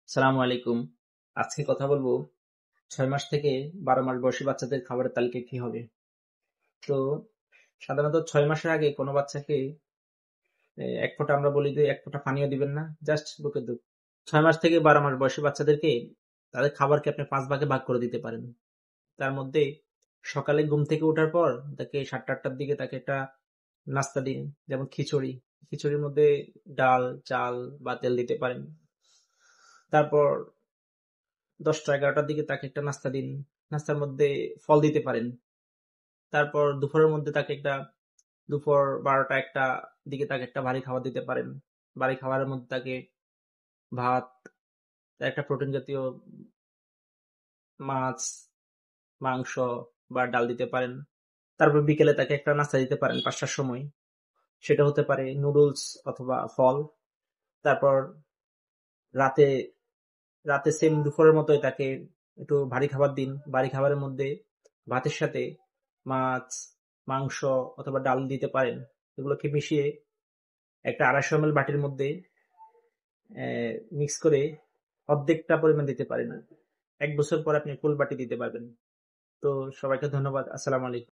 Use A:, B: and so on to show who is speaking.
A: সালামু আলাইকুম। আজকে কথা বলবো ৬ মাস থেকে ১২ মাস বয়সী বাচ্চাদের খাবারের তালিকা কি হবে। তো সাধারণত ৬ মাসের আগে কোনো বাচ্চাকে এক ফোঁটা আমরা বলি যে ১ ফোঁটা পানিও দিবেন না, জাস্ট বুকের দুধ। ৬ মাস থেকে ১২ মাস বয়সী বাচ্চাদেরকে তাদের খাবারকে আপনি ৫ ভাগে ভাগ করে দিতে পারেন। তার মধ্যে সকালে ঘুম থেকে ওঠার পর তাকে ৭ঃ০০-৮ঃ০০ টার দিকে তাকে একটা নাস্তা দিন, যেমন খিচুড়ি। খিচুড়ির মধ্যে ডাল, চাল বা তেল দিতে পারেন। তারপর ১০টা-১১টার দিকে তাকে একটা নাস্তা দিন। নাস্তার মধ্যে ফল দিতে পারেন। তারপর দুপুরের মধ্যে তাকে দুপুর ১২টা-১টা দিকে তাকে একটা ভারী খাবার দিতে পারেন। ভারী খাবারের মধ্যে তাকে ভাত, একটা প্রোটিন জাতীয় মাছ, মাংস বা ডাল দিতে পারেন। তারপর বিকেলে তাকে একটা নাস্তা দিতে পারেন ৫টার সময়। সেটা হতে পারে নুডলস অথবা ফল। তারপর রাতে রাতে সেম দুপুরের মতোই তাকে একটু ভারী খাবার দিন। ভারী খাবারের মধ্যে ভাতের সাথে মাছ, মাংস অথবা ডাল দিতে পারেন। এগুলোকে মিশিয়ে একটা ২৫০ ml বাটির মধ্যে মিক্স করে অর্ধেকটা পরিমাণ দিতে পারেন। ১ বছর পর আপনি ফুল বাটি দিতে পারবেন। তো সবাইকে ধন্যবাদ। আসসালামু আলাইকুম।